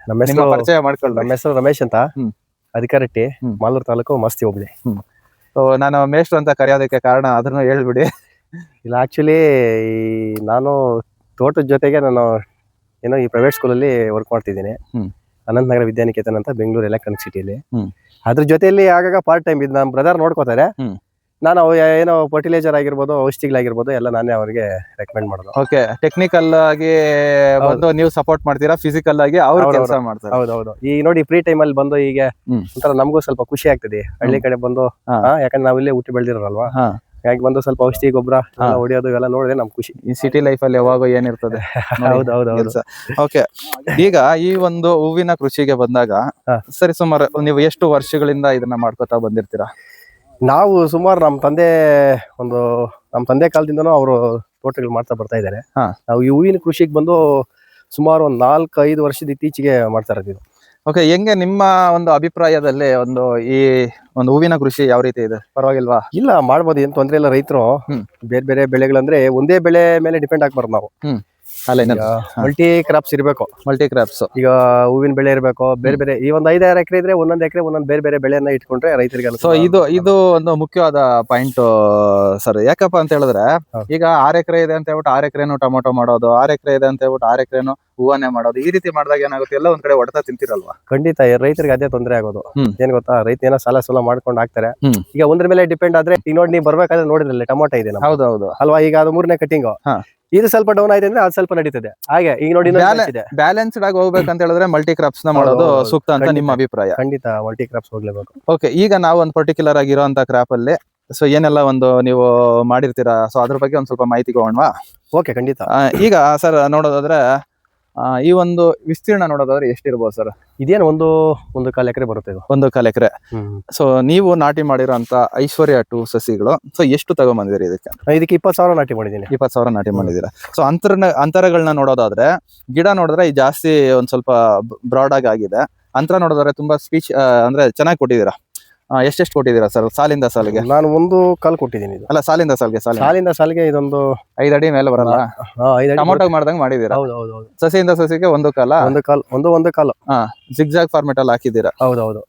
ನಮ್ಮ ನಿಮ್ಮ ಹೆಸರು ಪರಿಚಯ ಮಾಡ್ಕೊಳ್ರಿ. ನಮ್ಮ ಹೆಸರು ರಮೇಶ್ ಅಂತ. ಹ್ಮ್. ಅಧಿಕಾರಟ್ಟಿ, ಹ್ಮ್. ಮಾಲೂರು ತಾಲೂಕು, ಮಸ್ತಿ ಹೋಬಳಿ. ಸೊ ನಾನು ಮೇಷ್ಟ್ರು ಅಂತ ಕರೆಯೋದಕ್ಕೆ ಕಾರಣ ಅದನ್ನು ಹೇಳ್ಬಿಡಿ. ಇಲ್ಲ ಆಕ್ಚುಲಿ ನಾನು ತೋಟದ ಜೊತೆಗೆ ನಾನು ಈ ಪ್ರೈವೇಟ್ ಸ್ಕೂಲಲ್ಲಿ ವರ್ಕ್ ಮಾಡ್ತಿದ್ದೀನಿ. ಹ್ಮ್. ಅನಂತನಗರ ವಿದ್ಯಾನಿಕೇತನ್ ಅಂತ ಬೆಂಗಳೂರು ಎಲೆಕ್ಟ್ರಾನಿಕ್ ಸಿಟಿಯಲ್ಲಿ. ಹ್ಮ್. ಅದ್ರ ಜೊತೆಯಲ್ಲಿ ಆಗಾಗ ಪಾರ್ಟ್ ಟೈಮ್ ಇದು ನಮ್ಮ ಬ್ರದರ್ ನೋಡ್ಕೋತಾರೆ. ಹ್ಮ್. ನಾನು ಏನೋ ಫರ್ಟಿಲೈಸರ್ ಆಗಿರ್ಬೋದು, ಔಷಧಿಗಳಾಗಿರ್ಬೋದು ಎಲ್ಲ ನಾನೇ ಅವ್ರಿಗೆ ರೆಕಮೆಂಡ್ ಮಾಡೋದು. ಓಕೆ, ಟೆಕ್ನಿಕಲ್ ಆಗಿ ಬಂದು ನೀವು ಸಪೋರ್ಟ್ ಮಾಡ್ತೀರಾ, ಫಿಸಿಕಲ್ ಆಗಿ ಅವ್ರು ಕೆಲಸ ಮಾಡ್ತಾರೆ. ಹೌದೌದು. ಈಗ ನೋಡಿ ಫ್ರೀ ಟೈಮ್ ಅಲ್ಲಿ ಬಂದು ಈಗ ಒಂಥರ ನಮಗೂ ಸ್ವಲ್ಪ ಖುಷಿ ಆಗ್ತದೆ ಹಳ್ಳಿ ಕಡೆ ಬಂದು. ಯಾಕಂದ್ರೆ ನಾವು ಇಲ್ಲೇ ಹುಟ್ಟಿ ಬೆಳೆದಿರೋಲ್ವಾ, ಹಾಗಾಗಿ ಬಂದು ಸ್ವಲ್ಪ ಔಷಧಿ ಗೊಬ್ಬರ ಹೊಡಿಯೋದು ಎಲ್ಲ ನೋಡಿದ್ರೆ ನಮ್ ಖುಷಿ. ಈ ಸಿಟಿ ಲೈಫ್ ಅಲ್ಲಿ ಯಾವಾಗ ಏನಿರ್ತದೆ. ಹೌದೌದು. ಓಕೆ, ಈಗ ಈ ಒಂದು ಹೂವಿನ ಕೃಷಿಗೆ ಬಂದಾಗ ಸರಿ ಸುಮಾರು ನೀವು ಎಷ್ಟು ವರ್ಷಗಳಿಂದ ಇದನ್ನ ಮಾಡ್ಕೊತಾ ಬಂದಿರ್ತೀರಾ? ನಾವು ಸುಮಾರು ನಮ್ಮ ತಂದೆ ಕಾಲದಿಂದನೂ ಅವರು ತೋಟಗಳು ಮಾಡ್ತಾ ಬರ್ತಾ ಇದ್ದಾರೆ. ನಾವು ಈ ಹೂವಿನ ಕೃಷಿಗೆ ಬಂದು ಸುಮಾರು ಒಂದು 4-5 ವರ್ಷದ ಇತ್ತೀಚೆಗೆ ಮಾಡ್ತಾ ಇರೋದು. ಓಕೆ, ಹೆಂಗೆ ನಿಮ್ಮ ಒಂದು ಅಭಿಪ್ರಾಯದಲ್ಲಿ ಈ ಒಂದು ಹೂವಿನ ಕೃಷಿ ಯಾವ ರೀತಿ ಇದೆ? ಪರವಾಗಿಲ್ವಾ? ಇಲ್ಲ, ಮಾಡ್ಬೋದು, ಏನ್ ತೊಂದ್ರೆ ಇಲ್ಲ. ರೈತರು ಬೇರೆ ಬೇರೆ ಬೆಳೆಗಳಂದ್ರೆ ಒಂದೇ ಬೆಳೆ ಮೇಲೆ ಡಿಪೆಂಡ್ ಆಗ್ಬಾರ್ದು ನಾವು. ಮಲ್ಟಿ ಕ್ರಾಪ್ಸ್ ಇರಬೇಕು. ಮಲ್ಟಿ ಕ್ರಾಪ್ಸ್, ಈಗ ಹೂವಿನ ಬೆಳೆ ಇರಬೇಕು, ಬೇರೆ ಬೇರೆ. ಈ ಒಂದು 5-6 ಎಕರೆ ಇದ್ರೆ ಒಂದೊಂದು ಎಕರೆ ಒಂದೊಂದು ಬೇರೆ ಬೇರೆ ಬೆಳೆಯನ್ನ ಇಟ್ಕೊಂಡ್ರೆ ರೈತರಿಗೆ. ಸೊ ಇದು ಒಂದು ಮುಖ್ಯವಾದ ಪಾಯಿಂಟ್ ಸರ್. ಯಾಕಪ್ಪ ಅಂತ ಹೇಳಿದ್ರೆ ಈಗ 6 ಎಕರೆ ಇದೆ ಅಂತ ಹೇಳ್ಬಿಟ್ಟು 6 ಎಕರೆನು ಟೊಮೊಟೊ ಮಾಡೋದು, 6 ಎಕರೆ ಇದೆ ಅಂತ ಹೇಳ್ಬಿಟ್ಟು 6 ಎಕರೆನು ಹೂವನ್ನೇ ಮಾಡೋದು, ಈ ರೀತಿ ಮಾಡಿದಾಗ ಏನಾಗುತ್ತೆ, ಎಲ್ಲ ಒಂದ್ ಕಡೆ ಹೊಡೆತ ತಿಂತಿರಲ್ವಾ? ಖಂಡಿತ ರೈತರಿಗೆ ಅದೇ ತೊಂದರೆ ಆಗೋದು. ಏನ್ ಗೊತ್ತಾ, ರೈತ ಏನೋ ಸಾಲ ಮಾಡ್ಕೊಂಡು ಹಾಕ್ತಾರೆ. ಈಗ ಒಂದ್ರ ಮೇಲೆ ಡಿಪೆಂಡ್ ಆದ್ರೆ ಈಗ ನೋಡಿ, ನೀವು ಬರ್ಬೇಕಾದ್ರೆ ನೋಡಿದ್ರಲ್ಲ ಟೊಮೊಟೊ ಇದೆ ಹೌದೌದು ಅಲ್ವಾ, ಈಗ ಅದು 3ನೇ ಕಟ್ಟಿಂಗ್. ಇದು ಸ್ವಲ್ಪ ಡೌನ್ ಆಯ್ತು ಅಂದ್ರೆ ಅದು ಸ್ವಲ್ಪ ನಡೀತದೆ. ಹಾಗೆ ಈಗ ನೋಡಿ ಬ್ಯಾಲೆನ್ಸ್ಡ್ ಆಗಿ ಹೋಗ್ಬೇಕಂತ ಹೇಳಿದ್ರೆ ಮಲ್ಟಿ ಕ್ರಾಪ್ಸ್ ನ ಮಾಡೋದು ಸೂಕ್ತ ಅಂತ ನಿಮ್ಮ ಅಭಿಪ್ರಾಯ? ಖಂಡಿತ ಮಲ್ಟಿ ಕ್ರಾಪ್ಸ್ ಹೋಗ್ಲೇಬೇಕು. ಓಕೆ, ಈಗ ನಾವು ಒಂದು ಪರ್ಟಿಕ್ಯುಲರ್ ಆಗಿರುವಂತ ಕ್ರಾಪ್ ಅಲ್ಲಿ ಸೊ ಏನೆಲ್ಲ ಒಂದು ನೀವು ಮಾಡಿರ್ತೀರಾ, ಸೊ ಅದ್ರ ಬಗ್ಗೆ ಒಂದ್ ಸ್ವಲ್ಪ ಮಾಹಿತಿ ತಗೊಂಡ್ವಾ? ಓಕೆ, ಖಂಡಿತ. ಈಗ ಸರ್ ನೋಡೋದಾದ್ರೆ ಈ ಒಂದು ವಿಸ್ತೀರ್ಣ ನೋಡೋದಾದ್ರೆ ಎಷ್ಟಿರ್ಬೋದು ಸರ್? ಇದೇನು ಒಂದು 1/4 ಎಕರೆ ಬರುತ್ತೆ. ಇದು 1/4 ಎಕರೆ. ಸೊ ನೀವು ನಾಟಿ ಮಾಡಿರೋಂತ ಐಶ್ವರ್ಯ 2 ಸಸಿಗಳು ಸೊ ಎಷ್ಟು ತಗೊಂಡ್ಬಂದಿರಿ ಇದಕ್ಕೆ? ಇದಕ್ಕೆ 20,000 ನಾಟಿ ಮಾಡಿದ್ದೀನಿ. 20,000 ನಾಟಿ ಮಾಡಿದೀರಾ. ಸೊ ಅಂತರಗಳನ್ನ ನೋಡೋದಾದ್ರೆ ಗಿಡ ನೋಡಿದ್ರೆ ಜಾಸ್ತಿ ಒಂದ್ ಸ್ವಲ್ಪ ಬ್ರಾಡ್ ಆಗಿದೆ. ಅಂತರ ನೋಡೋದಾದ್ರೆ ತುಂಬಾ ಸ್ಪೀಚ್ ಅಂದ್ರೆ ಚೆನ್ನಾಗಿ ಕೊಟ್ಟಿದ್ದೀರಾ. ಎಷ್ಟೆಷ್ಟು ಕೊಟ್ಟಿದ್ದೀರಾ ಸರ್ ಸಾಲಿಂದ ಸಾಲಿಗೆ? ನಾನು 1/4 ಕೊಟ್ಟಿದ್ದೀನಿ. ಅಲ್ಲ, ಸಾಲಿಂದ ಸಾಲಿಗೆ ಇದೊಂದು 5 ಅಡಿ ಮೇಲೆ ಬರಲ್ಲ. ಟೊಮೊಟೊ ಮಾಡ್ದಂಗ್ ಮಾಡಿದೀರಾ. ಸಸಿಯಿಂದ ಸಸಿಗೆ 1/4 ಜಿಗ್ಜಾಗ್ ಫಾರ್ಮೆಟ್ ಅಲ್ಲಿ ಹಾಕಿದ್ದೀರಾ. ಹೌದೌದು.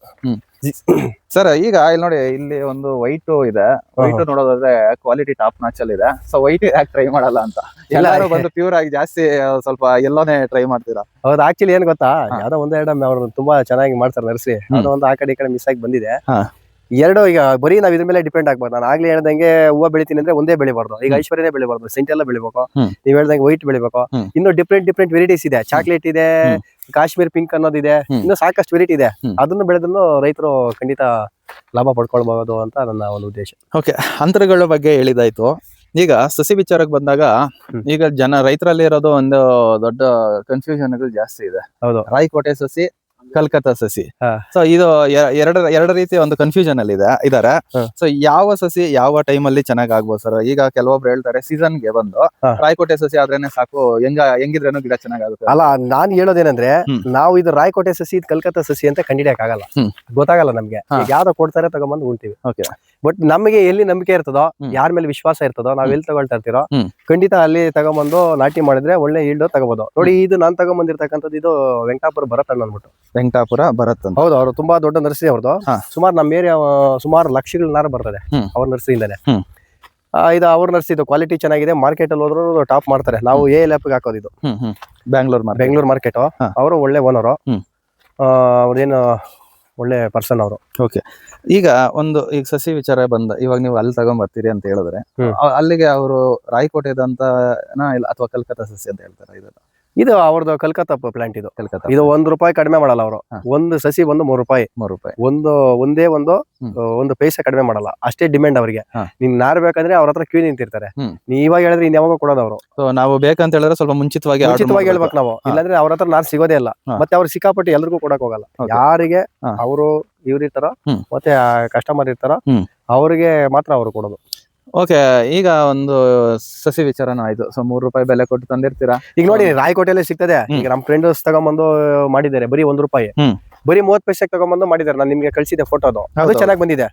ಸರ್ ಈಗ ಇಲ್ಲಿ ನೋಡಿ, ಇಲ್ಲಿ ಒಂದು ವೈಟ್ ಇದೆ. ವೈಟ್ ನೋಡೋದಾದ್ರೆ ಕ್ವಾಲಿಟಿ ಟಾಪ್ ನಾಚ್ ಅಲ್ಲಿ ಇದೆ. ಸೊ ವೈಟ್ ಯಾಕೆ ಟ್ರೈ ಮಾಡಲ್ಲ ಅಂತ ಎಲ್ಲರೂ ಬಂದು ಪ್ಯೂರ್ ಆಗಿ ಜಾಸ್ತಿ ಸ್ವಲ್ಪ ಎಲ್ಲೋನೇ ಟ್ರೈ ಮಾಡ್ತೀರಾ? ಹೌದು, ಆಕ್ಚುಲಿ ಏನ್ ಗೊತ್ತಾ, ಯಾವ್ದೋ ಒಂದೆರಡು ಅವ್ರು ತುಂಬಾ ಚೆನ್ನಾಗಿ ಮಾಡ್ತಾರೆ ನರ್ಸರಿ. ಅದೋ ಒಂದು ಆ ಕಡೆ ಈ ಕಡೆ ಮಿಸ್ ಆಗಿ ಬಂದಿದೆ. ಎರಡು ಈಗ ಬರೀ ನಾವ್ ಇದ್ರ ಮೇಲೆ ಡಿಪೆಂಡ್ ಆಗ್ಬಾರ್ದು. ನಾನು ಆಗ್ಲೇ ಹೇಳ್ದಂಗೆ ಹೂವು ಬೆಳಿತೀನಿ ಅಂದ್ರೆ ಒಂದೇ ಬೆಳಿಬಾರ್ದು. ಈಗ ಐಶ್ವರ್ಯನೇ ಬೆಳಿಬಾರ್ದು, ಸೆಂಟ್ ಎಲ್ಲ ಬೆಳಿಬೇಕು. ನೀವ್ ಹೇಳ್ದಂಗೆ ವೈಟ್ ಬೆಳಿಬೇಕು. ಇನ್ನು ಡಿಫ್ರೆಂಟ್ ವೆರೈಟೀಸ್ ಇದೆ. ಚಾಕ್ಲೇಟ್ ಇದೆ, ಕಾಶ್ಮೀರ್ ಪಿಂಕ್ ಅನ್ನೋದಿದೆ, ಇನ್ನು ಸಾಕಷ್ಟು ವೆರೈಟಿ ಇದೆ. ಅದನ್ನು ಬೆಳೆದನ್ನು ರೈತರು ಖಂಡಿತ ಲಾಭ ಪಡ್ಕೊಳ್ಬಹುದು ಅಂತ ನನ್ನ ಒಂದು ಉದ್ದೇಶ. ಓಕೆ, ಅಂತರಗಳ ಬಗ್ಗೆ ಹೇಳಿದಾಯ್ತು. ಈಗ ಸಸಿ ವಿಚಾರಕ್ಕೆ ಬಂದಾಗ ಈಗ ರೈತರಲ್ಲಿ ಇರೋದು ಒಂದು ದೊಡ್ಡ ಕನ್ಫ್ಯೂಷನ್ಗಳು ಜಾಸ್ತಿ ಇದೆ. ಹೌದು, ರಾಯಕೋಟೆ ಸಸಿ, ಕಲ್ಕತ್ತಾ ಸಸಿ. ಸೊ ಇದು ಎರಡು ರೀತಿ ಒಂದು ಕನ್ಫ್ಯೂಷನ್ ಅಲ್ಲಿ ಇದಾರೆ. ಸೊ ಯಾವ ಸಸಿ ಯಾವ ಟೈಮ್ ಅಲ್ಲಿ ಚೆನ್ನಾಗ್ ಆಗ್ಬೋದು ಸರ್? ಈಗ ಕೆಲವೊಬ್ರು ಹೇಳ್ತಾರೆ ಸೀಸನ್ ಗೆ ಬಂದು ರಾಯಕೋಟೆ ಸಸಿ ಆದ್ರೇನೆ ಸಾಕು, ಹೆಂಗಿದ್ರೇನು ಗಿಡ ಚೆನ್ನಾಗುತ್ತೆ. ಅಲ್ಲ, ನಾನ್ ಹೇಳೋದೇನಂದ್ರೆ ನಾವು ಇದು ರಾಯಕೋಟೆ ಸಸಿ, ಕಲ್ಕತ್ತಾ ಸಸಿ ಅಂತ ಕಂಡಿಡಿಯಕ್ ಆಗಲ್ಲ, ಗೊತ್ತಾಗಲ್ಲ ನಮ್ಗೆ. ಯಾವ್ದೋ ಕೊಡ್ತಾರೆ ತಗೊಂಡ್ಬಂದು ಉಣ್ತೀವಿ. ಬಟ್ ನಮಗೆ ಎಲ್ಲಿ ನಂಬಿಕೆ ಇರ್ತದೋ, ಯಾರ ಮೇಲೆ ವಿಶ್ವಾಸ ಇರ್ತದೋ, ನಾವ್ ಎಲ್ಲಿ ತಗೊಳ್ತಾ ಇರ್ತೀರೋ ಖಂಡಿತ ಅಲ್ಲಿ ತಗೊಂಡ್ಬಂದು ನಾಟಿ ಮಾಡಿದ್ರೆ ಒಳ್ಳೆ ಈಲ್ಡ್ ತಗೋಬಹುದು. ನೋಡಿ, ಇದು ನಾನ್ ತಗೊಂಡ್ಬಂದಿರ್ತಕ್ಕಂಥದ್ದು ಇದು ವೆಂಕಟಾಪುರ ಭರತ್ ಅಂದ್ಬಿಟ್ಟು. ವೆಂಕಟಾಪುರ ಭರತ್ ಅಂತ. ಹೌದು, ಅವರು ತುಂಬಾ ದೊಡ್ಡ ನರ್ಸರಿ ಅವ್ರದ್ದು. ಸುಮಾರು ನಮ್ಮ ಏರಿಯಾ ಸುಮಾರು ಲಕ್ಷಗಳ ನಾರ ಬರ್ತದೆ ಅವ್ರ ನರ್ಸರಿಯಿಂದಾನೆ. ಇದು ಅವ್ರ ನರ್ಸರಿ, ಇದು ಕ್ವಾಲಿಟಿ ಚೆನ್ನಾಗಿದೆ. ಮಾರ್ಕೆಟ್ ಅಲ್ಲಿ ಹೋದ್ರು ಟಾಪ್ ಮಾಡ್ತಾರೆ. ನಾವು ಲ್ಯಾಪ್ಗೆ ಹಾಕೋದು. ಇದು ಬೆಂಗಳೂರು ಮಾರ್ಕೆಟ್. ಅವರು ಒಳ್ಳೆ ಓನರು, ಅವ್ರೇನು ಒಳ್ಳೆ ಪರ್ಸನ್ ಅವರು. ಓಕೆ, ಈಗ ಸಸಿ ವಿಚಾರ ಬಂದ ಇವಾಗ ನೀವು ಅಲ್ಲಿ ತಗೊಂಡ್ಬರ್ತೀರಿ ಅಂತ ಹೇಳಿದ್ರೆ ಅಲ್ಲಿಗೆ ಅವರು ರಾಯಕೋಟೆದಂತ ಇಲ್ಲ ಅಥವಾ ಕಲ್ಕತ್ತಾ ಸಸಿ ಅಂತ ಹೇಳ್ತಾರೆ? ಇದು ಅವ್ರದ್ದು ಕಲ್ಕತ್ತಾ ಪ್ಲಾಂಟ್. ಇದು ಇದು ₹1 ಕಡಿಮೆ ಮಾಡಲ್ಲ ಅವರು. ಒಂದು ಸಸಿ ಬಂದು ₹3. ಒಂದು ಪೈಸೆ ಕಡಿಮೆ ಮಾಡಲ್ಲ. ಅಷ್ಟೇ ಡಿಮ್ಯಾಂಡ್ ಅವರಿಗೆ. ನೀನ್ ನಾರ್ ಬೇಕಂದ್ರೆ ಅವ್ರ ಹತ್ರ ಕ್ಯೂ ನಿಂತಿರ್ತಾರೆ. ನೀವ್ ಇವಾಗ ಹೇಳಿದ್ರೆ ಇನ್ ಯಾವಾಗ ಕೊಡೋದು ಅವರು. ನಾವು ಬೇಕಂತ ಹೇಳಿದ್ರೆ ಸ್ವಲ್ಪ ಮುಂಚಿತವಾಗಿ ಹೇಳ್ಬೇಕು ನಾವು. ಇಲ್ಲಾಂದ್ರೆ ಅವ್ರ ಹತ್ರ ನಾರ್ ಸಿಗೋದೇ ಇಲ್ಲ. ಮತ್ತೆ ಅವ್ರು ಸಿಕ್ಕಾಪಟ್ಟು ಎಲ್ರಿಗೂ ಕೊಡಕ್ ಹೋಗಲ್ಲ. ಯಾರಿಗೆ ಅವರು ಇವ್ರಿರ್ತಾರೋ ಮತ್ತೆ ಕಸ್ಟಮರ್ ಇರ್ತಾರೋ ಅವ್ರಿಗೆ ಮಾತ್ರ ಅವ್ರು ಕೊಡೋದು. ಓಕೆ, ಈಗ ಒಂದು ಸಸಿ ವಿಚಾರನೂ ಆಯ್ತು. ಸೊ ₹3 ಬೆಲೆ ಕೊಟ್ಟು ತಂದಿರ್ತೀರಾ. ಈಗ ನೋಡಿ, ರಾಯಕೋಟೆಲ್ಲೇ ಸಿಗ್ತದೆ. ಈಗ ನಮ್ ಫ್ರೆಂಡ್ಸ್ ತಗೊಂಡ್ಬಂದು ಮಾಡಿದ್ದಾರೆ ಬರೀ ₹1. ಬರೀ 30 ಪೈಸೆಗೆ ತಗೊಂಡ್ಬಂದು ಮಾಡಿದ್ದಾರೆ. ನಾನು ನಿಮ್ಗೆ ಕಳ್ಸಿದ್ದೆ ಫೋಟೋದು. ಅದು ಚೆನ್ನಾಗಿ ಬಂದಿದೆ.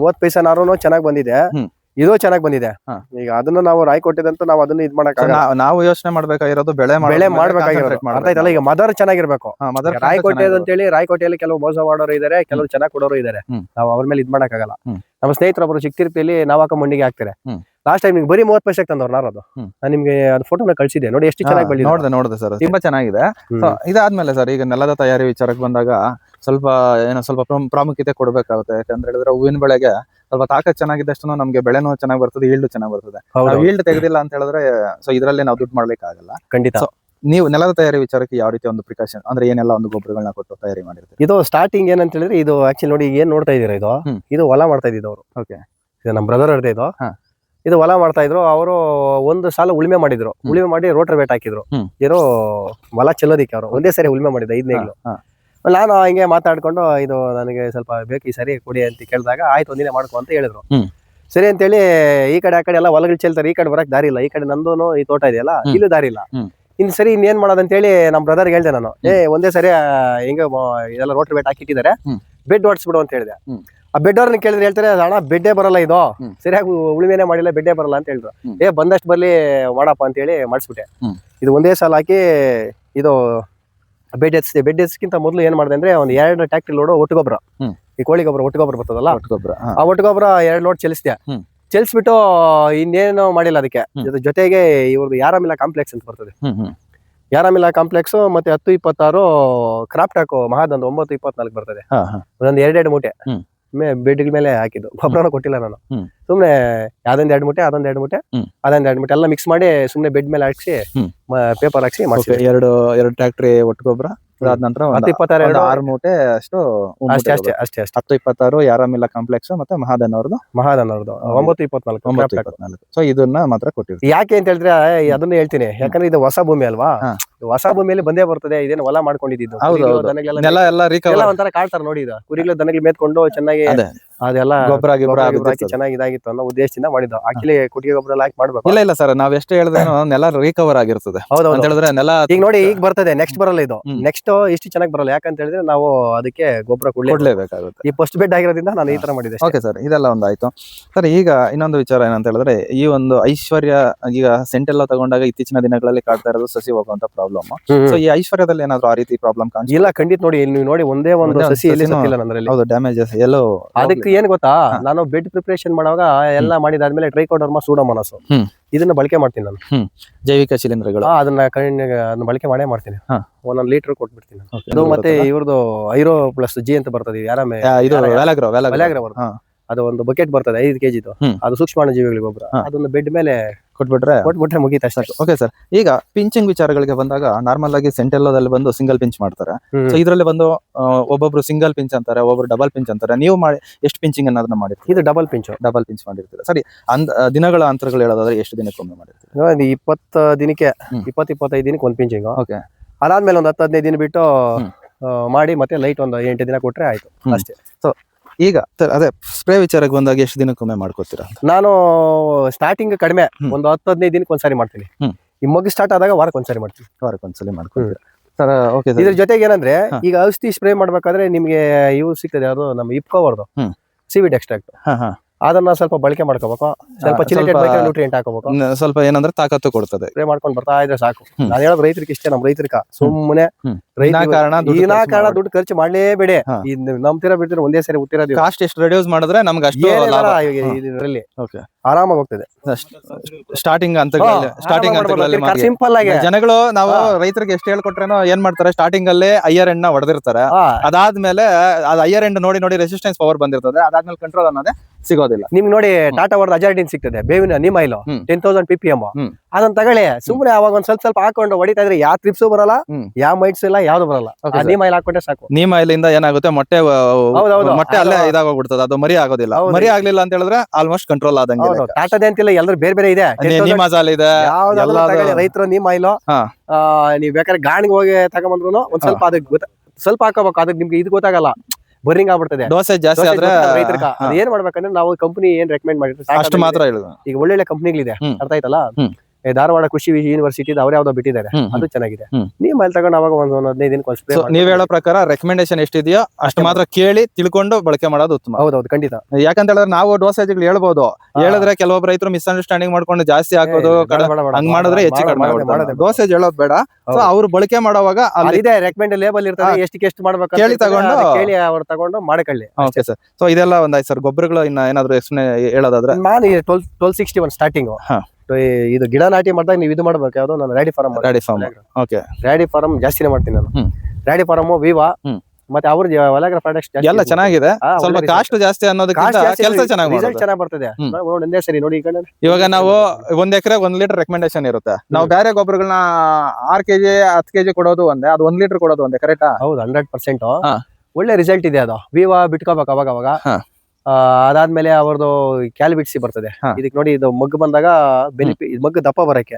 30 ಪೈಸೆ ನಾರು ಚೆನ್ನಾಗಿ ಬಂದಿದೆ. ಇದು ಚೆನ್ನಾಗಿ ಬಂದಿದೆ. ಹಾ. ಈಗ ಅದನ್ನ ನಾವು ರಾಯ್ಕೋಟೆದಂತೂ ನಾವು ಅದನ್ನ ಇದ್ ಮಾಡಕ್ ನಾವು ಯೋಚನೆ ಮಾಡ್ಬೇಕಾಗಿರೋದು ಬೆಳೆ ಮಾಡ್ಬೇಕಾಗಿರೋದು ಅರ್ಥ ಆಯ್ತಲ್ಲ. ಈಗ ಮದರ್ ಚೆನ್ನಾಗಿರ್ಬೇಕು. ರಾಯ್ಕೋಟೆ ಅಂತೇಳಿ ರಾಯ್ಕೋಟೆಯಲ್ಲಿ ಕೆಲವು ಮೋಸ ಮಾಡೋರು ಇದಾರೆ, ಕೆಲವು ಚೆನ್ನಾಗಿ ಕೊಡೋರು ಇದಾರೆ. ನಾವು ಅವ್ರ ಮೇಲೆ ಇದ್ ಮಾಡಕ್ಕಾಗಲ್ಲ. ನಮ್ಮ ಸ್ನೇಹಿತರೊಬ್ಬರು ಚಿಕ್ತಿರ್ಪಿಯಲ್ಲಿ ನಾವಾಕ ಮಂಡಿಗೆ ಹಾಕ್ತಾರೆ. ಲಾಸ್ಟ್ ಟೈಮ್ ನಿಮ್ಗೆ ಬರೀ 30 ಪೈಸೆ ತಂದವ್ರು ನಾರದು. ನಾನು ನಿಮ್ಗೆ ಅದು ಫೋಟೋನ ಕಳ್ಸಿದ್ದೆ ನೋಡಿ, ಎಷ್ಟು ಚೆನ್ನಾಗಿ ಬೆಳೆದಿದೆ. ನೋಡಿದೆ ಸರ್, ತುಂಬಾ ಚೆನ್ನಾಗಿದೆ. ಇದಾದ್ಮೇಲೆ ಸರ್, ಈಗ ನೆಲದ ತಯಾರಿ ವಿಚಾರಕ್ಕೆ ಬಂದಾಗ ಸ್ವಲ್ಪ ಪ್ರಾಮುಖ್ಯತೆ ಕೊಡ್ಬೇಕಾಗುತ್ತೆ. ಯಾಕಂದ್ರೆ ಹೇಳಿದ್ರೆ ಹೂವಿನ ಬೆಳೆಗೆ ಸ್ವಲ್ಪ ತಾಕತ್ ಚೆನ್ನಾಗಿದ್ದಷ್ಟು ನಮ್ಗೆ ಬೆಳೆನೂ ಚೆನ್ನಾಗಿ ಬರ್ತದೆ, ಈಲ್ಡ್ ಚೆನ್ನಾಗಿ ಬರ್ತದೆ. ಈಲ್ಡ್ ತೆಗೆದಿಲ್ಲ ಅಂತ ಹೇಳಿದ್ರೆ ಸೊ ಇದರಲ್ಲಿ ನಾವು ದುಡ್ಡು ಮಾಡ್ಲಿಕ್ಕೆ ಆಗಲ್ಲ. ಖಂಡಿತ. ನೀವು ನೆಲದ ತಯಾರಿ ವಿಚಾರಕ್ಕೆ ಯಾವ ರೀತಿ ಒಂದು ಪ್ರಿಕಾಷನ್ ಅಂದ್ರೆ ಏನೆಲ್ಲ ಒಂದು ಗೊಬ್ಬರಗಳನ್ನ ಕೊಟ್ಟು ತಯಾರಿ ಮಾಡಿರ್ತೀವಿ? ಇದು ಸ್ಟಾರ್ಟಿಂಗ್ ಏನಂತ ಹೇಳಿದ್ರೆ, ಇದು ಆಕ್ಚುಲಿ ನೋಡಿ ಏನ್ ನೋಡ್ತಾ ಇದೀರಾ, ಇದು ಹೊಲ ಮಾಡ್ತಾ ಇದ್ದಿದ್ದು ಅವರು. ಓಕೆ, ಇದು ನಮ್ಮ ಬ್ರದರ್ ಅವ್ರದ್ದು. ಇದು ಹೊಲ ಮಾಡ್ತಾ ಇದ್ರು ಅವರು. ಒಂದು ಸಾಲ ಉಳುಮೆ ಮಾಡಿದ್ರು, ಉಳುಮೆ ಮಾಡಿ ರೋಟರ್ ವೇಟ್ ಹಾಕಿದ್ರು. ಏನೋ ಹೊಲ ಚೆಲ್ಲೋದಿಕ್ಕೆ ಅವರು ಒಂದೇ ಸರಿ ಉಳುಮೆ ಮಾಡಿದ್ರು 5 ನೇಗ್ಲು. ನಾನು ಹಿಂಗೆ ಮಾತಾಡ್ಕೊಂಡು ಇದು ನನಗೆ ಸ್ವಲ್ಪ ಬೇಕು ಈ ಸರಿ ಕೊಡಿ ಅಂತ ಕೇಳಿದಾಗ ಆಯ್ತು ಒಂದಿನ ಮಾಡ್ಕೊ ಅಂತ ಹೇಳಿದ್ರು. ಸರಿ ಅಂತೇಳಿ ಈ ಕಡೆ ಆ ಕಡೆ ಎಲ್ಲ ಹೊಲಗಳು ಚೆಲ್ತಾರೆ, ಈ ಕಡೆ ಬರಕ್ ದಾರಿ ಇಲ್ಲ. ಈ ಕಡೆ ನಂದೂನು ಈ ತೋಟ ಇದೆಯಲ್ಲ, ಇಲ್ಲೂ ದಾರಿ ಇಲ್ಲ. ಇನ್ ಸರಿ ಇನ್ನೇನ್ ಮಾಡೋದಂತೇಳಿ ನಮ್ ಬ್ರದರ್ಗೆ ಹೇಳ್ದೆ ನಾನು, ಒಂದೇ ಸರಿ ಹಿಂಗ ಇದೆಲ್ಲ ರೋಟರ್ ವೇಟ್ ಹಾಕಿಟ್ಟಿದ್ದಾರೆ, ಬೆಡ್ ಹೊಡ್ಸ್ಬಿಡು ಅಂತ ಹೇಳಿದೆ. ಆ ಬೆಡ್ ಅವ್ರನ್ನ ಕೇಳಿದ್ರೆ ಹೇಳ್ತಾರೆ, ಅಣ್ಣ ಬೆಡ್ಡೇ ಬರಲ್ಲ, ಇದು ಸರಿಯಾಗಿ ಉಳುಮೆನೆ ಮಾಡಿಲ್ಲ, ಬೆಡ್ಡೇ ಬರಲ್ಲ ಅಂತ ಹೇಳಿದ್ರು. ಬಂದಷ್ಟು ಬರ್ಲಿ ಮಾಡಪ್ಪ ಅಂತ ಹೇಳಿ ಮಾಡಿಸ್ಬಿಟ್ಟೆ. ಇದು ಒಂದೇ ಸಲ ಹಾಕಿ ಇದು ಬೆಡ್ ಎತ್ಸಿದೆ. ಬೆಡ್ ಎತ್ಸ್ಕಿಂತ ಮೊದಲು ಏನ್ ಮಾಡಿದೆ ಅಂದ್ರೆ, ಒಂದು 2 ಟ್ಯಾಕ್ಟ್ರಿ ಲೋಡು ಒಟ್ಟುಗೊಬ್ಬರ, ಈ ಕೋಳಿ ಗೊಬ್ಬರ ಒಟ್ಟುಗೊಬ್ಬರ ಬರ್ತದಲ್ಲ, ಆ ಒಟ್ಟುಗೊಬ್ಬರ 2 ಲೋಡ್ ಚೆಲ್ಲಿಸಿದೆ. ಚೆಲ್ಸ್ಬಿಟ್ಟು ಇನ್ನೇನು ಮಾಡಿಲ್ಲ ಅದಕ್ಕೆ. ಜೊತೆಗೆ ಇವ್ರದ್ದು ಯಾರಾಮಿಲ್ಲ ಕಾಂಪ್ಲೆಕ್ಸ್ ಅಂತ ಬರ್ತದೆ, ಯಾರಾಮಿಲ್ಲ ಕಾಂಪ್ಲೆಕ್ಸ್ ಮತ್ತೆ 10-26 ಕ್ರಾಪ್ ಟಾಕ್ ಮಹಾದಂದು 9-24 ಬರ್ತದೆ. ಒಂದೊಂದು 2 ಮೂಟೆ ಬೆಡ್ ಮೇಲೆ ಹಾಕಿದ್ದು. ಗೊಬ್ಬರನ ಕೊಟ್ಟಿಲ್ಲ ನಾನು, ಸುಮ್ನೆ ಯಾವ್ದೊಂದ್ 2 ಮೂಟೆ, ಅದೊಂದ್ 2 ಮೂಟೆ, ಅದೊಂದ್ 2 ಮೂಟೆ ಎಲ್ಲ ಮಿಕ್ಸ್ ಮಾಡಿ ಸುಮ್ನೆ ಬೆಡ್ ಮೇಲೆ ಹಾಕ್ಸಿ ಪೇಪರ್ ಹಾಕ್ಸಿ ಮಾಡಿಸಿ. 2 ಟ್ಯಾಕ್ಟ್ರಿ ಒಟ್ಟು ಗೊಬ್ಬರ, ಅದಾದ ನಂತರ 6 ಮೂಟೆ ಅಷ್ಟು ಅಷ್ಟೇ 10-26 ಯಾರಾಮಿಲ್ಲ ಕಾಂಪ್ಲೆಕ್ಸ್ ಮತ್ತೆ ಮಹಾದನ್ ಅವ್ರದ್ದು 9-24. ಸೊ ಇದನ್ನ ಮಾತ್ರ ಕೊಟ್ಟಿರ್ತೀವಿ. ಯಾಕೆ ಅಂತ ಹೇಳಿದ್ರೆ ಅದನ್ನ ಹೇಳ್ತೀನಿ, ಯಾಕಂದ್ರೆ ಇದು ಹೊಸ ಭೂಮಿ ಅಲ್ವಾ. ಹೊಸ ಭೂಮಿಯಲ್ಲಿ ಬಂದೇ ಬರ್ತದೆ. ಇದೇನು ಹೊಲ ಮಾಡ್ಕೊಂಡಿದ್ದು ಒಂಥರ ಕಾಡ್ತಾರೆ ನೋಡಿ. ಇದು ಕುರಿಗಳು ದನಗಳು ಮೇತ್ಕೊಂಡು ಚೆನ್ನಾಗಿ ಅದೆಲ್ಲ ಗೊಬ್ಬರ ಚೆನ್ನಾಗಿ ಇದಾಗಿತ್ತು ಅನ್ನೋ ಉದ್ದೇಶದಿಂದ ಮಾಡಿದ್ದು. ಆಕ್ಚುಲಿ ಕುಟಿಗೆ ಗೊಬ್ಬರ ಹಾಕಿ ಮಾಡ್ಬೇಕು. ಇಲ್ಲ ಸರ್, ನಾವ್ ಎಷ್ಟು ಹೇಳಿದ್ರೆ ನೆಲ ರಿಕವರ್ ಆಗಿರ್ತದೆ. ಹೌದು ಹೇಳಿದ್ರೆ ನೆಲ ಈಗ ನೋಡಿ ಈಗ ಬರ್ತದೆ, ನೆಕ್ಸ್ಟ್ ಬರಲ್ಲ. ಇದು ನೆಕ್ಸ್ಟ್ ಇಷ್ಟು ಚೆನ್ನಾಗಿ ಬರಲ್ಲ. ಯಾಕಂತ ಹೇಳಿದ್ರೆ ನಾವು ಅದಕ್ಕೆ ಗೊಬ್ಬರ ಕೊಡ್ಲೇಬೇಕಾಗುತ್ತೆ. ಈ ಫಸ್ಟ್ ಬೆಡ್ ಆಗಿರೋದ್ರಿಂದ ನಾನು ಈ ತರ ಮಾಡಿದೆ. ಓಕೆ ಸರ್, ಇದೆಲ್ಲ ಒಂದಾಯ್ತು ಸರ್. ಈಗ ಇನ್ನೊಂದು ವಿಚಾರ ಏನಂತ ಹೇಳಿದ್ರೆ, ಈ ಒಂದು ಐಶ್ವರ್ಯ ಈಗ ಸೆಂಟ್ ಎಲ್ಲ ತಗೊಂಡಾಗ ಇತ್ತೀಚಿನ ದಿನಗಳಲ್ಲಿ ಕಾಡ್ತಾ ಇರೋದು ಸಸಿ ಹೋಗುವಂತ ಪ್ರಾಬ್ಲಮ್. ಸೊ ಈ ಐಶ್ವರ್ಯದಲ್ಲಿ ಏನಾದ್ರು ಆ ರೀತಿ ಪ್ರಾಬ್ಲಮ್ ಇಲ್ಲ? ಖಂಡಿತ ನೋಡಿ, ನೀವು ನೋಡಿ ಒಂದೇ ಒಂದು ಸಸಿ ಎಲ್ಲಿ ಸತ್ತಿಲ್ಲ ನನ್ನಲ್ಲಿ. ಹೌದು, ಡ್ಯಾಮೇಜಸ್ ಎಲ್ಲೋ. ಅದಕ್ಕೆ ಏನ್ ಗೊತ್ತಾ, ನಾನು ಬೆಡ್ ಪ್ರಿಪರೇಷನ್ ಮಾಡುವಾಗ ಎಲ್ಲ ಮಾಡಿದಾದ್ಮೇಲೆ ಟ್ರೈಕೋಡರ್ಮಾ ಸೂಡೋಮೋನಾಸ್ ಇದನ್ನ ಬಳಕೆ ಮಾಡ್ತೀನಿ ನಾನು. ಜೈವಿಕ ಶಿಲೀಂಧ್ರಗಳು ಅದನ್ನ ಬಳಕೆ ಮಾಡೇ ಮಾಡ್ತೀನಿ. 1 ಲೀಟರ್ ಕೊಟ್ಬಿಡ್ತೀನಿ. ಅದು ಮತ್ತೆ ಇವ್ರದ್ದು ಐರೋ ಪ್ಲಸ್ ಜಿ ಅಂತ ಬರ್ತದೆ, ಅದು ಒಂದು ಬಕೆಟ್ ಬರ್ತದೆ 5 kg. ಅದು ಸೂಕ್ಷ್ಮಾಣು ಜೀವಿಗಳಿಗೆ ಗೊಬ್ಬರ. ಅದನ್ನ ಬೆಡ್ ಮೇಲೆ ಕೊಟ್ಬಿಟ್ರೆ ಮುಗೀತ ಅಷ್ಟೇ. ಓಕೆ ಸರ್, ಈಗ ಪಿಂಚಿಂಗ್ ವಿಚಾರಗಳಿಗೆ ಬಂದಾಗ ನಾರ್ಮಲ್ ಆಗಿ ಸೆಂಟೆಲ್ಲೋದಲ್ಲಿ ಬಂದು ಸಿಂಗಲ್ ಪಿಂಚ್ ಮಾಡ್ತಾರೆ. ಸೊ ಇದರಲ್ಲಿ ಬಂದು ಒಬ್ಬೊಬ್ರು ಸಿಂಗಲ್ ಪಿಂಚ್ ಅಂತಾರೆ, ಒಬ್ಬರು ಡಬಲ್ ಪಿಂಚ್ ಅಂತಾರೆ. ನೀವು ಎಷ್ಟು ಪಿಂಚಿಂಗ್ ಅನ್ನೋದನ್ನ ಮಾಡಿರ್ತೀರಿ? ಇದು ಡಬಲ್ ಪಿಂಚ್ ಮಾಡಿರ್ತೀರಾ. ಸರಿ, ದಿನಗಳ ಅಂತರಗಳು ಹೇಳೋದಾದ್ರೆ ಎಷ್ಟು ದಿನಕ್ಕೊಮ್ಮೆ ಮಾಡಿರ್ತೀರಿ? 20 ದಿನಕ್ಕೆ 20-25 ದಿನಕ್ಕೆ ಒಂದು ಪಿಂಚಿಂಗ್. ಓಕೆ, ಅದಾದ್ಮೇಲೆ ಒಂದು 10-15 ದಿನ ಬಿಟ್ಟು ಮಾಡಿ ಮತ್ತೆ ಲೈಟ್ ಒಂದು 8 ದಿನ ಕೊಟ್ರೆ ಆಯ್ತು ಅಷ್ಟೇ. ಸೊ ಈಗ ಅದೇ ಸ್ಪ್ರೇ ವಿಚಾರಕ್ಕೆ ಬಂದಾಗ ಎಷ್ಟು ದಿನಕ್ಕೊಮ್ಮೆ ಮಾಡ್ಕೋತೀರಾ? ನಾನು ಸ್ಟಾರ್ಟಿಂಗ್ ಕಡಿಮೆ ಒಂದು 10-15 ದಿನಕ್ಕೆ ಒಂದ್ಸಾರಿ ಮಾಡ್ತೀನಿ. ಈ ಮಗು ಸ್ಟಾರ್ಟ್ ಆದಾಗ ವಾರಕ್ಕೊಂದ್ಸರಿ ಮಾಡ್ತೀನಿ. ವಾರಕ್ಕೊಂದ್ಸಲಿ ಮಾಡ್ಕೊತೀರಾ ಸರ್? ಓಕೆ. ಇದ್ರ ಜೊತೆಗೆ ಏನಂದ್ರೆ, ಈಗ ಔಷಧಿ ಸ್ಪ್ರೇ ಮಾಡ್ಬೇಕಾದ್ರೆ ನಿಮ್ಗೆ ಇವು ಸಿಗ್ತದೆ, ಅದು ನಮ್ಮ ಇಪ್ಕೋವರ್ದು ಸಿವಿಡ್ ಎಕ್ಸ್ಟ್ರಾಕ್ಟ್. ಅದನ್ನ ಸ್ವಲ್ಪ ಬಳಕೆ ಮಾಡ್ಕೋಬೇಕು. ಸ್ವಲ್ಪ ನ್ಯೂಟ್ರಿಯೆಂಟ್ ಹಾಕೋಬೇಕು. ಸ್ವಲ್ಪ ಏನಂದ್ರೆ ತಾಕತ್ತು ಕೊಡ್ತದೆ. ಸ್ಪ್ರೇ ಮಾಡ್ಕೊಂಡು ಬರ್ತಾ ಇದ್ರೆ ಸಾಕು. ನಾನು ಹೇಳೋದು ರೈತರಿಗೆ ಇಷ್ಟೇ, ನಮ್ಮ ರೈತರಿಕ ಸುಮ್ಮನೆ ಕಾರಣ ದುಡ್ಡು ಖರ್ಚು ಮಾಡ್ಲೇಬೇಡಿ. ನಮ್ ತೀರಾ ಬಿಡ್ತೀರ ಒಂದೇ ಸರಿ ಉತ್ತಿರೋದು. ಕಾಸ್ಟ್ ಎಷ್ಟು ರೆಡ್ಯೂಸ್ ಮಾಡಿದ್ರೆ ನಮ್ಗೆ ಅಷ್ಟು ಇದರಲ್ಲಿ ಆರಾಮಾಗಿ ಹೋಗ್ತದೆ. ಸ್ಟಾರ್ಟಿಂಗ್ ಅಂತ ಸಿಂಪಲ್ ಆಗಿ ಜನಗಳು ನಾವು ರೈತರಿಗೆ ಎಷ್ಟು ಹೇಳ್ಕೊಟ್ರೇನೋ ಏನ್ ಮಾಡ್ತಾರೆ, ಸ್ಟಾರ್ಟಿಂಗ್ ಅಲ್ಲೇ ಹೈಯರ್ ಎಂಡ್ ನ ಹೊಡೆದಿರ್ತಾರೆ. ಅದಾದ್ಮೇಲೆ ಅದು ಹೈಯರ್ ಎಂಡ್ ನೋಡಿ ರೆಸಿಸ್ಟೆನ್ಸ್ ಪವರ್ ಬಂದಿರ್ತದೆ. ಅದಾದ್ಮೇಲೆ ಕಂಟ್ರೋಲ್ ಅನ್ನೋದೇ ಸಿಗೋದಿಲ್ಲ. ನಿಮ್ಗೆ ನೋಡಿ ಟಾಟಾ ವರ್ಡ್ ಅಜಾರ್ಡಿನ್ ಸಿಗ್ತದೆ, ಬೇವಿನ ನೀಮ್ ಆಯಿಲ್ 10,000 ppm. ಅದನ್ನ ತಗೊಳ್ಳಿ, ಸುಮ್ಮನೆ ಅವಾಗ ಒಂದ್ ಸ್ವಲ್ಪ ಹಾಕೊಂಡು ಹೊಡಿತಾ ಇದ್ರೆ ಯಾವ ಟ್ರಿಪ್ಸು ಬರಲ್ಲ, ಯಾವ ಮೈಟ್ಸ್ ಇಲ್ಲ, ಯಾವ್ದು ಬರಲ್ಲ. ನೀಮ್ ಆಯಿಲ್ ಹಾಕೊಂಡ್ರೆ ಸಾಕು. ನೀಮ್ ಆಯಿಲ್ ಇಂದ ಏನಾಗುತ್ತೆ, ಮೊಟ್ಟೆ ಅಲ್ಲೇ ಇದಾಗೋಗ್ಬಿಡ್ತದೆ, ಅದು ಮರಿ ಆಗೋದಿಲ್ಲ. ಮರಿ ಆಗ್ಲಿಲ್ಲ ಅಂತ ಹೇಳಿದ್ರೆ ಆಲ್ಮೋಸ್ಟ್ ಕಂಟ್ರೋಲ್ ಆದಂಗೆ. ಟಾಟಾದೆ ಅಂತಿಲ್ಲ, ಎಲ್ಲರೂ ಬೇರೆ ಬೇರೆ ಇದೆ. ಮಸಾಲೆ ಇದೆ, ರೈತರು ನೀಮ್ ಆಯಿಲ್ ನೀವ್ ಬೇಕಾದ್ರೆ ಗಾಣಿಗೆ ಹೋಗಿ ತಗೊಂಡ್ರು ಒಂದ್ ಸ್ವಲ್ಪ ಅದಕ್ಕೆ ಸ್ವಲ್ಪ ಹಾಕೋಬೇಕು. ಅದಕ್ಕೆ ನಿಮ್ಗೆ ಇದು ಗೊತ್ತಾಗಲ್ಲ, ಬೋರಿಂಗ್ ಆಗ್ಬಿಡ್ತದೆ. ಡೋಸೇಜ್ ಜಾಸ್ತಿ ಆದ್ರೆ ಏನ್ ಮಾಡ್ಬೇಕಂದ್ರೆ ನಾವು ಕಂಪನಿ ಏನ್ ರೆಕಮೆಂಡ್ ಮಾಡಿರ್ತೀವಿ ಅಷ್ಟು ಮಾತ್ರ ಹೇಳುದು. ಈಗ ಒಳ್ಳೊಳ್ಳೆ ಕಂಪನಿಗಳಿದೆ, ಅರ್ಥ ಆಯ್ತಲ್ಲ. ಧಾರವಾಡ ಕೃಷಿ ಯೂನಿವರ್ಸಿಟಿ ಅವ್ರು ಯಾವ್ದೋ ಬಿಟ್ಟಿದ್ದಾರೆ, ಹ್ಮ್, ಅದು ಚೆನ್ನಾಗಿದೆ. ಹ್ಮ್. ನೀಮ್ ಅಲ್ಲಿ ತಗೊಂಡು ಅವಾಗ ಒಂದ್ 15 ದಿನಕ್ಕೆ ಒಂದು ಸ್ಪ್ರೇ. So, ನೀವ್ ಹೇಳೋ ಪ್ರಕಾರ ರೆಕಮೆಂಡೇಶನ್ ಎಷ್ಟಿದೆಯೋ ಅಷ್ಟು ಮಾತ್ರ ಕೇಳಿ ತಿಳ್ಕೊಂಡು ಬಳಕೆ ಮಾಡೋದು ಉತ್ತಮ. ಹೌದೌದು, ಖಂಡಿತ. ಯಾಕಂತ ಹೇಳಿದ್ರೆ ನಾವು ಡೋಸೇಜ್ಗಳು ಹೇಳ್ಬೋದು, ಹೇಳಿದ್ರೆ ಕೆಲವೊಬ್ಬ ರೈತರು ಮಿಸ್ಅಂಡರ್ಸ್ಟ್ಯಾಂಡಿಂಗ್ ಮಾಡ್ಕೊಂಡು ಜಾಸ್ತಿ ಹಾಕೋದು, ಹಂಗ್ ಮಾಡಿದ್ರೆ ಹೆಚ್ಚು ಕಡಿಮೆ ಡೋಸೇಜ್ ಹೇಳೋದು ಬೇಡ. ಸೊ ಅವ್ರು ಬಳಕೆ ಮಾಡುವಾಗ ಅಲ್ಲಿದೆ ರೆಕಮೆಂಡ್ ಲೇಬಲ್ ಇರ್ತದೆ, ಎಷ್ಟು ಮಾಡ್ಬೇಕು ಕೇಳಿ ತಗೊಂಡು ಕೇಳಿ ಅವ್ರು ತಗೊಂಡು ಮಾಡ್ಕೊಳ್ಳಿ. Okay sir. ಸೊ ಇದೆಲ್ಲ ಒಂದಾಯ್ತು ಸರ್. ಗೊಬ್ಬರಗಳು ಇನ್ನ ಏನಾದ್ರು ಹೇಳೋದಾದ್ರೆ ನಾನು 1261 ಸ್ಟಾರ್ಟಿಂಗ್. ಇದು ಗಿಡ ನಾಟಿ ಮಾಡಿದಾಗ ನೀವು ಇದು ಮಾಡ್ಬೇಕು, ಯಾವ್ದು ನಾನು ರ್ಯಾಡಿ ಫಾರ್ಮ್. ಓಕೆ, ರ್ಯಾಡಿ ಫಾರ್ಮ್ ಜಾಸ್ತಿನೇ ಮಾಡ್ತೀನಿ ನಾನು. ರ್ಯಾಡಿ ಫಾರ್ಮ್, ವಿವಾ, ಮತ್ತೆ ಅವ್ರ ವಲಾಗ್ರ ಪ್ರಾಡಕ್ಟ್ಸ್ ಎಲ್ಲ ಚೆನ್ನಾಗಿದೆ. ಸ್ವಲ್ಪ ಕಾಸ್ಟ್ ಜಾಸ್ತಿ ಅನ್ನೋದಕ್ಕಿಂತ ಕೆಲಸ ಚೆನ್ನಾಗಿ ಬರ್ತದೆ. ಒಂದೇ ಸರಿ ನೋಡಿ, ಇವಾಗ ನಾವು 1 ಎಕರೆ 1 ಲೀಟರ್ ರೆಕಮೆಂಡೇಶನ್ ಇರುತ್ತೆ. ನಾವು ಬೇರೆ ಗೊಬ್ಬರಗಳನ್ನ 6 kg 10 kg ಕೊಡೋದು ಒಂದೇ, ಅದು 1 ಲೀಟರ್ ಕೊಡೋದು ಒಂದೇ, ಕರೆಕ್ಟಾ? ಹೌದು, 100% ಒಳ್ಳೆ ರಿಸಲ್ಟ್ ಇದೆ. ಅದು ವಿವಾ ಬಿಟ್ಕೋಬೇಕು ಅವಾಗ. ಅದಾದ್ಮೇಲೆ ಅವ್ರದ್ದು ಕ್ಯಾಲ್ಬಿಟ್ಸಿ ಬರ್ತದೆ. ಇದಕ್ ನೋಡಿ, ಇದು ಮಗ್ಗು ಬಂದಾಗ ಮಗ್ಗು ದಪ್ಪ ಬರಕ್ಕೆ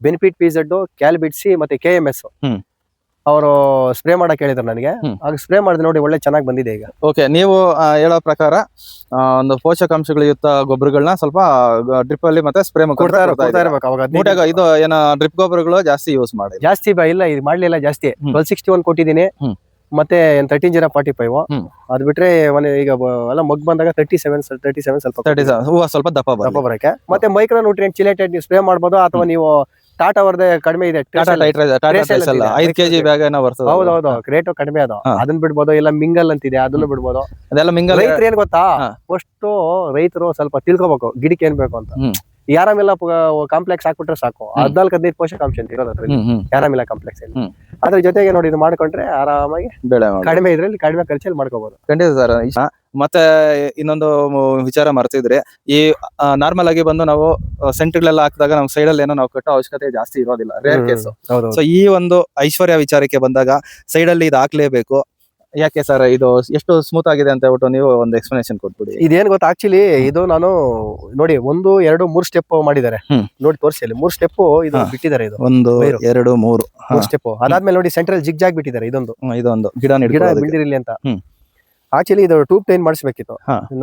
ಬೆನಿಫಿಟ್ PZ, ಕ್ಯಾಲ್ಬಿಟ್ಸಿ ಮತ್ತೆ KMS ಅವರು ಸ್ಪ್ರೇ ಮಾಡಕ್ ಹೇಳಿದ್ರು ನನಗೆ. ಆಗ ಸ್ಪ್ರೇ ಮಾಡಿದೆ ನೋಡಿ, ಒಳ್ಳೆ ಚೆನ್ನಾಗಿ ಬಂದಿದೆ ಈಗ. ಓಕೆ, ನೀವು ಹೇಳೋ ಪ್ರಕಾರ ಒಂದು ಪೋಷಕಾಂಶಗಳಯುಕ್ತ ಗೊಬ್ಬರಗಳನ್ನ ಸ್ವಲ್ಪ ಡ್ರಿಪ್ ಅಲ್ಲಿ ಮತ್ತೆ ಸ್ಪ್ರೇ ಕೊಡ್ತಾ ಇರ್ಬೇಕು ಅವಾಗ. ಇದು ಏನೋ ಡ್ರಿಪ್ ಗೊಬ್ಬರಗಳು ಜಾಸ್ತಿ ಯೂಸ್ ಮಾಡಿ ಇಲ್ಲ, ಇದು ಮಾಡ್ಲಿಲ್ಲ ಜಾಸ್ತಿ. 1261 ಕೊಟ್ಟಿದ್ದೀನಿ, ಮತ್ತೆ 13-0-45. ಅದ್ ಬಿಟ್ರೆ ಈಗ ಎಲ್ಲ ಮಗ್ ಬಂದಾಗ 37 ಸ್ವಲ್ಪ ದಪ್ಪ ಬರಕ್ಕೆ. ಮತ್ತೆ ಮೈಕ್ರೋ ನ್ಯೂಟ್ರಿಯೆಂಟ್ ಚಿಲೇಟೆಡ್ ಸ್ಪ್ರೇ ಮಾಡ್ಬೋದು, ಅಥವಾ ನೀವು ಟಾಟಾ ಅವ್ರದೇ ಕಡಿಮೆ ಇದೆ, 5 kg ಬ್ಯಾಗ್ ಏನೋ ಬರ್ತದೆ. ಹೌದೌದು, ರೇಟ್ ಕಡಿಮೆ ಅದು, ಅದನ್ನ ಬಿಡ್ಬೋದು. ಇಲ್ಲ ಮಿಂಗಲ್ ಅಂತಿದೆ, ಅದನ್ನು ಬಿಡ್ಬೋದು. ಅದೆಲ್ಲ ಮಿಂಗಲ್. ರೈತರು ಏನ್ ಗೊತ್ತಾ, ಫಸ್ಟ್ ರೈತರು ಸ್ವಲ್ಪ ತಿಳ್ಕೊಬೇಕು ಗಿಡಕ್ಕೆ ಏನ್ ಬೇಕು ಅಂತ. ಯಾರಾಮಿಲ್ಲ ಕಾಂಪ್ಲೆಕ್ಸ್ ಹಾಕ್ಬಿಟ್ರೆ ಸಾಕು, 14-15 ಪೋಷಕಾಂಶ ಅಂತ ಇರೋದು ಯಾರಾಮಿಲ್ಲ ಕಾಂಪ್ಲೆಕ್ಸ್ ಅಲ್ಲಿ. ಅದ್ರ ಜೊತೆಗೆ ನೋಡಿ, ಇದು ಮಾಡ್ಕೊಂಡ್ರೆ ಆರಾಮಾಗಿ ಕಡಿಮೆ ಇದ್ರಲ್ಲಿ ಕಡಿಮೆ ಖರ್ಚಲ್ಲಿ ಮಾಡ್ಕೋಬಹುದು. ಖಂಡಿತ ಸರ್. ಮತ್ತೆ ಇನ್ನೊಂದು ವಿಚಾರ ಮರ್ತಿದ್ರೆ, ಈ ನಾರ್ಮಲ್ ಆಗಿ ಬಂದು ನಾವು ಸೆಂಟ್ಗಳೆಲ್ಲ ಹಾಕಿದಾಗ ನಮ್ ಸೈಡ್ ಅಲ್ಲಿ ಏನೋ ನಾವು ಕಟ್ಟೋ ಅವಶ್ಯಕತೆ ಜಾಸ್ತಿ ಇರೋದಿಲ್ಲ, ರೇರ್ ಕೇಸ್. ಸೊ ಈ ಒಂದು ಐಶ್ವರ್ಯ ವಿಚಾರಕ್ಕೆ ಬಂದಾಗ ಸೈಡ್ ಅಲ್ಲಿ ಇದು ಹಾಕ್ಲೇಬೇಕು. ಯಾಕೆ ಸರ್ ಇದು ಎಷ್ಟು ಸ್ಮೂತ್ ಆಗಿದೆ ಅಂತ ಹೇಳ್ಬಿಟ್ಟು ನೀವು ಒಂದು ಎಕ್ಸ್ಪ್ಲನೇಷನ್ ಕೊಟ್ಬಿಡಿ. ಇದೇನ್ ಗೊತ್ತಾ, ಆಕ್ಚುಲಿ ಇದು ನಾನು ನೋಡಿ 1, 2, 3 ಸ್ಟೆಪ್ ಮಾಡಿದ್ದಾರೆ ನೋಡಿ, ತೋರಿಸಿ ಅಲ್ಲಿ 3 ಸ್ಟೆಪ್ ಇದು ಬಿಟ್ಟಿದ್ದಾರೆ. ಇದು 1, 2, 3 ಸ್ಟೆಪ್. ಅದಾದ್ಮೇಲೆ ನೋಡಿ, ಸೆಂಟ್ರಲ್ ಜಿಗ್ ಜಾಗ್ ಬಿಟ್ಟಿದ್ದಾರೆ. ಇದೊಂದು ಗಿಡ ಬಿಲ್ದಿರಲಿ ಅಂತ. ಆಕ್ಚುಲಿ ಇದು ಟ್ಯೂಬ್ ಟೈನ್ ಮಾಡಿಸ್ಬೇಕಿತ್ತು,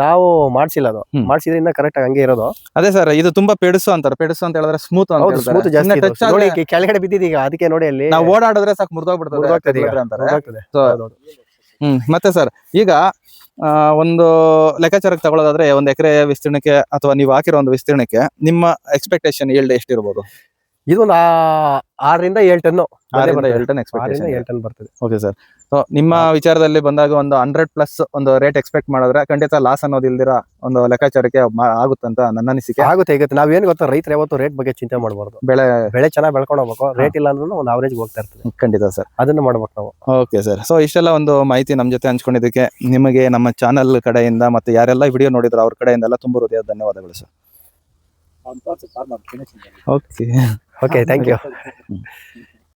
ನಾವು ಮಾಡ್ಸಿಲ್ಲ. ಅದು ಮಾಡ್ಸಿದ್ರೆ ಇನ್ನ ಕರೆಕ್ಟ್ ಆಗಿ ಹಂಗೆ ಇರೋದು. ಅದೇ ಸರ್, ಇದು ತುಂಬಾ ಪೆಡುಸು ಅಂತಾರೆ. ಪೆಡುಸು ಅಂತ ಹೇಳಿದ್ರೆ ಸ್ಮೂತ್ ಅಂತ. ಸ್ಮೂತ್ ಜಾಸ್ತಿ ನೋಡಿ, ಕೆಳಗಡೆ ಬಿದ್ದಿದೀಗ, ಅದಕ್ಕೆ ನೋಡಿ ಅಲ್ಲಿ ನಾವು ಓಡಾಡಿದ್ರೆ ಸಾಕು ಮುರಿದೋಗ್ಬಿಡ್ತದೆ. ಮತ್ತೆ ಸರ್, ಈಗ ಒಂದು ಲೆಕ್ಕಾಚಾರಕ್ಕೆ ತಗೊಳ್ಳೋದಾದ್ರೆ 1 ಎಕರೆ ವಿಸ್ತೀರ್ಣಕ್ಕೆ ಅಥವಾ ನೀವು ಹಾಕಿರೋ ಒಂದು ವಿಸ್ತೀರ್ಣಕ್ಕೆ ನಿಮ್ಮ ಎಕ್ಸ್ಪೆಕ್ಟೇಷನ್ ಈಲ್ಡ್ ಎಷ್ಟಿರ್ಬೋದು? ಇದು 6 ರಿಂದ 7 ಟನ್. 6 ರಿಂದ 7 ಟನ್ ಎಕ್ಸ್ಪೆಕ್ಟೇಷನ್ 7 ಟನ್ ಬರ್ತದೆ. Okay sir. ಸೊ ನಿಮ್ಮ ವಿಚಾರದಲ್ಲಿ ಬಂದಾಗ ಒಂದು 100+ ಒಂದು ರೇಟ್ ಎಕ್ಸ್ಪೆಕ್ಟ್ ಮಾಡಿದ್ರೆ ಖಂಡಿತ ಲಾಸ್ ಅನ್ನೋದು ಇಲ್ದಿರ ಒಂದು ಲೆಕ್ಕಾಚಾರಕ್ಕೆ ಆಗುತ್ತಂತ ನನ್ನ ಅನಿಸಿಕೆ. ಆಗುತ್ತೆ. ಈಗ ನಾವೇನ್ ಗೊತ್ತಾ, ರೈತರು ಯಾವತ್ತು ರೇಟ್ ಬಗ್ಗೆ ಚಿಂತೆ ಮಾಡಬಾರ್ದು. ಬೆಳೆ ಚೆನ್ನಾಗಿ ಬೆಳ್ಕೊಂಡು ಹೋಗ್ಬೇಕು. ರೇಟ್ ಇಲ್ಲ ಅಂದ್ರೂ ಒಂದು ಅವರೇಜ್ ಹೋಗ್ತಾ ಇರ್ತದೆ. ಖಂಡಿತ ಸರ್, ಅದನ್ನ ಮಾಡ್ಬೇಕು ನಾವು. Okay sir. ಸೊ ಇಷ್ಟೆಲ್ಲ ಒಂದು ಮಾಹಿತಿ ನಮ್ಮ ಜೊತೆ ಹಂಚ್ಕೊಂಡಿದ್ದಕ್ಕೆ ನಿಮಗೆ ನಮ್ಮ ಚಾನಲ್ ಕಡೆಯಿಂದ ಮತ್ತೆ ಯಾರೆಲ್ಲ ವಿಡಿಯೋ ನೋಡಿದ್ರು ಅವ್ರ ಕಡೆಯಿಂದ ಎಲ್ಲ ತುಂಬ ಹೃದಯದ ಧನ್ಯವಾದಗಳು ಸರ್. Okay, thank you.